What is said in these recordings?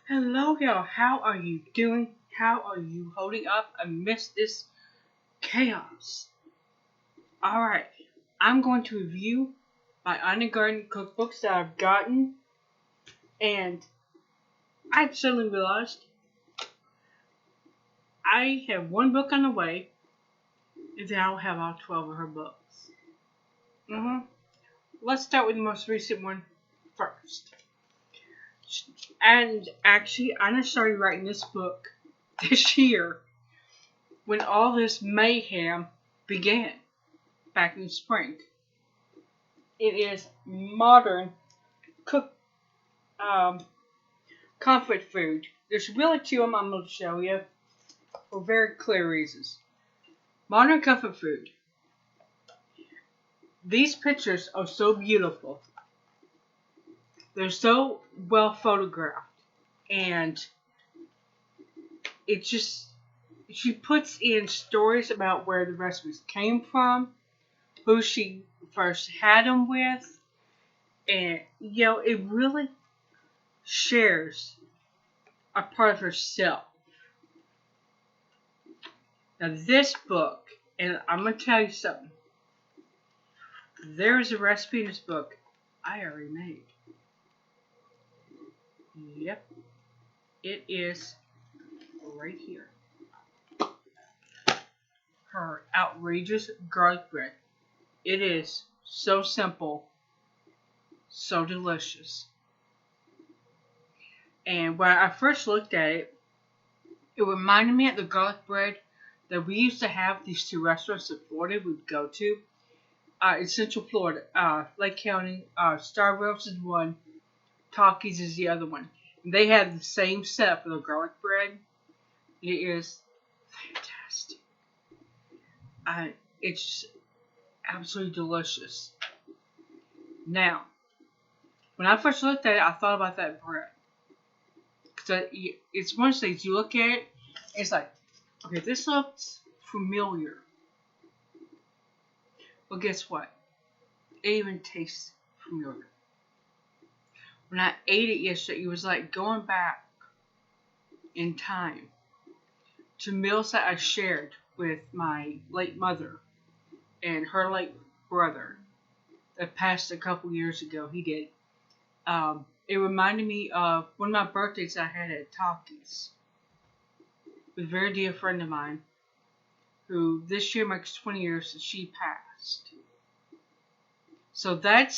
Hello, y'all. How are you doing? How are you holding up amidst this chaos? Alright, I'm going to review my Ina Garten cookbooks that I've gotten, and I've suddenly realized I have one book on the way, and then I'll have all 12 of her books. Let's start with the most recent one first. And actually, Ina started writing this book this year when all this mayhem began back in the spring. It is modern cook comfort food. There's really two of them I'm going to show you for very clear reasons. Modern comfort food. These pictures are so beautiful. They're so well photographed, and it just she puts in stories about where the recipes came from, who she first had them with, and it really shares a part of herself. Now this book, and I'm gonna tell you something. There is a recipe in this book I already made. Yep, it is right here. Her outrageous garlic bread. It is so simple, so delicious. And when I first looked at it, it reminded me of the garlic bread that we used to have these two restaurants in Florida we'd go to. In Central Florida, Lake County, Star Roast is one, Talkies is the other one. And they have the same setup for the garlic bread. It is fantastic. It's absolutely delicious. Now, when I first looked at it, I thought about that bread. Because it's one of those things, you look at it, it's like, okay, this looks familiar. Well, guess what? It even tastes familiar. When I ate it yesterday, it was like going back in time to meals that I shared with my late mother and her late brother that passed a couple years ago. He did. It reminded me of one of my birthdays I had at Talkies with a very dear friend of mine who this year makes 20 years since she passed. So that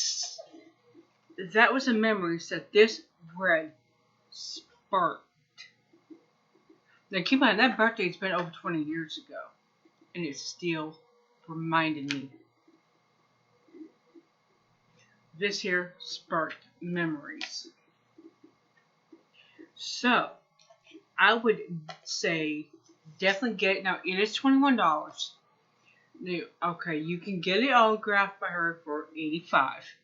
was a memory that this bread sparked. Now keep in mind, that birthday's been over 20 years ago, and it still reminded me. This here sparked memories. So, I would say definitely get it. Now, it is $21. Okay, you can get it autographed by her for $85.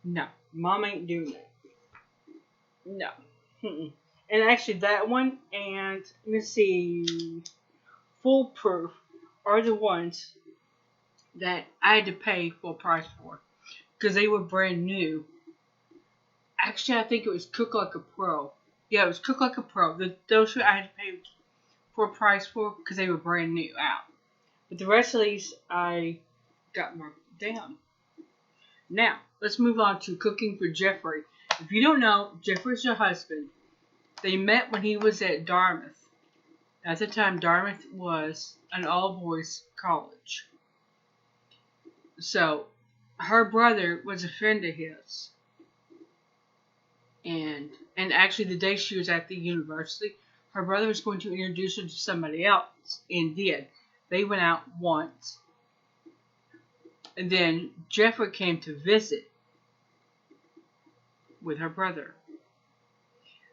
No, Mom ain't doing it. No. And actually, that one and, let me see, Foolproof are the ones that I had to pay full price for. Because they were brand new. Actually, I think it was Cook Like a Pro. Yeah, it was Cook Like a Pro. Those I had to pay full price for because they were brand new out. But the rest of these I got marked down. Now, let's move on to cooking for Jeffrey. If you don't know, Jeffrey's her husband. They met when he was at Dartmouth. At the time, Dartmouth was an all-boys college. So, her brother was a friend of his. And actually the day she was at the university, her brother was going to introduce her to somebody else, and did. They went out once. And then Jeffrey came to visit with her brother.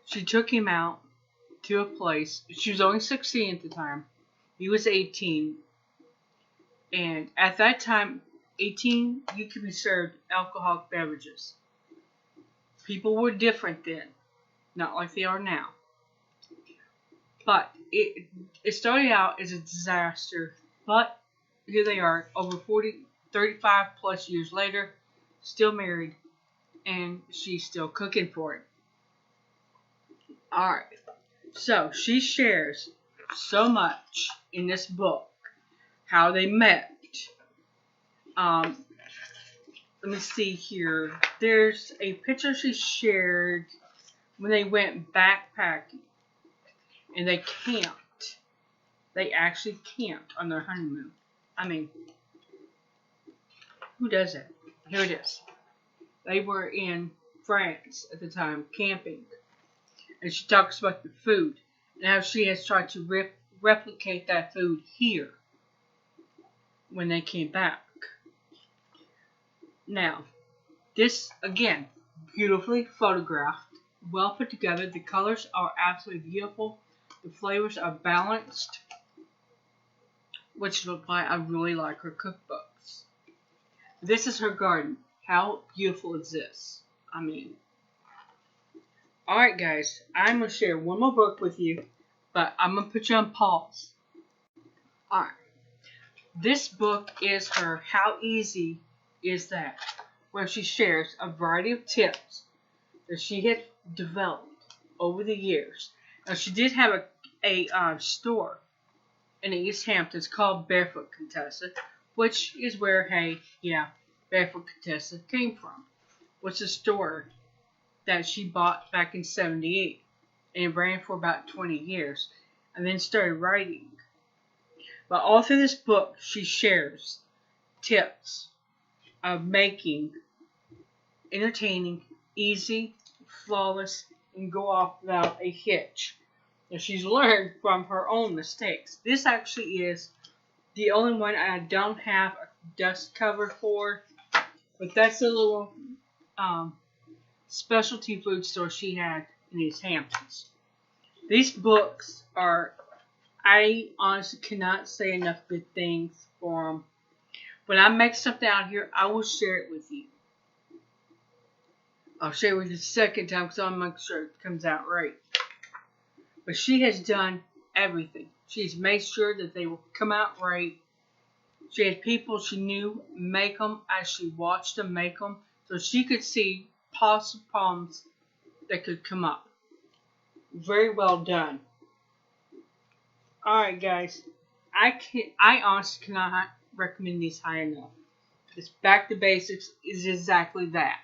She took him out to a place. She was only 16 at the time. He was 18. And at that time, 18, you could be served alcoholic beverages. People were different then, not like they are now. But it started out as a disaster, but here they are, over 35 plus years later, still married, and she's still cooking for him. Alright, so she shares so much in this book. How they met. Um, Let me see here. There's a picture she shared when they went backpacking and they camped. They actually camped on their honeymoon. I mean, who does that? Here it is. They were in France at the time, camping. And she talks about the food and how she has tried to replicate that food here when they came back. Now, this, again, beautifully photographed, well put together. The colors are absolutely beautiful. The flavors are balanced, which is why I really like her cookbooks. This is her garden. How beautiful is this? I mean, alright guys, I'm going to share one more book with you, but I'm going to put you on pause. Alright, this book is her How Easy Is That? Where she shares a variety of tips that she had developed over the years. Now, she did have a store in East Hampton. It's called Barefoot Contessa, which is where, hey, yeah, Barefoot Contessa came from. Which is a store that she bought back in '78 and ran for about 20 years and then started writing. But all through this book, she shares tips of making entertaining, easy, flawless, and go off without a hitch. And she's learned from her own mistakes. This actually is the only one I don't have a dust cover for, but that's a little specialty food store she had in East Hamptons. These books are, I honestly cannot say enough good things for them. When I make something out here, I will share it with you. I'll share it with you the second time because I'll make sure it comes out right. But she has done everything. She's made sure that they will come out right. She had people she knew make them as she watched them make them, so she could see possible problems that could come up. Very well done. Alright guys, I honestly cannot recommend these high enough. This Back to Basics is exactly that.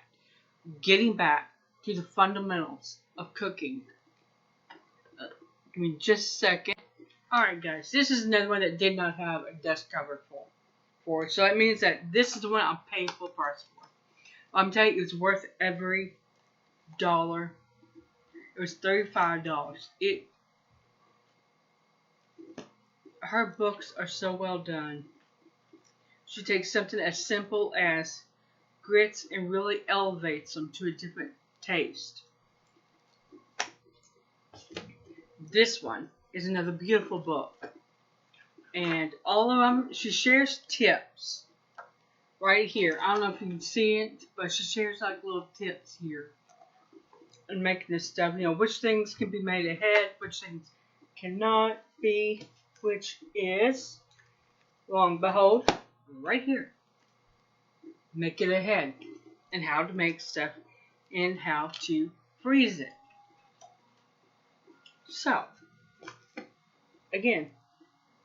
Getting back to the fundamentals of cooking. Give me just a second. Alright guys, this is another one that did not have a dust cover for. So it means that this is the one I'm paying full price for. I'm telling you, it's worth every dollar. It was $35. Her books are so well done. She takes something as simple as grits and really elevates them to a different taste. This one is another beautiful book. And all of them, she shares tips right here. I don't know if you can see it, but she shares like little tips here. And making this stuff, which things can be made ahead, which things cannot be, which is, lo and behold, right here. Make it ahead, and how to make stuff, and how to freeze it. So, again,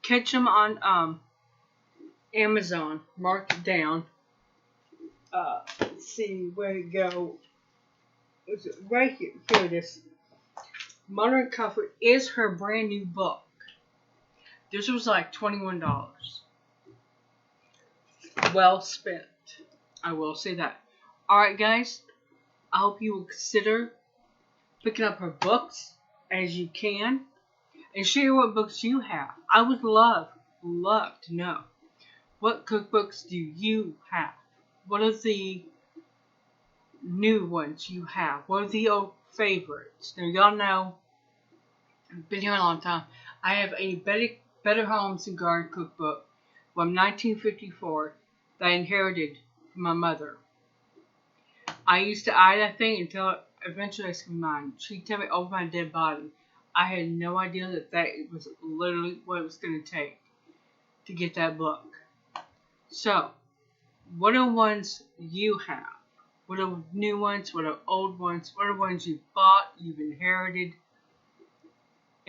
catch them on Amazon, mark it down. Let's see where to go. Is it right here? Here it is. Modern Comfort is her brand new book. This was like $21. Well spent. I will say that. Alright guys, I hope you will consider picking up her books as you can and share what books you have. I would love to know, what cookbooks do you have? What are the new ones you have? What are the old favorites? Now y'all know, I've been here a long time. I have a Better Homes and Garden Cookbook from 1954 that I inherited from my mother. I used to eye that thing until eventually I was mine. She'd tell me over my dead body. I had no idea that was literally what it was going to take to get that book. So, what are ones you have? What are new ones? What are old ones? What are ones you bought, you've inherited?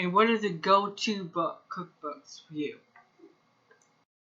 And what are the go-to cookbooks for you?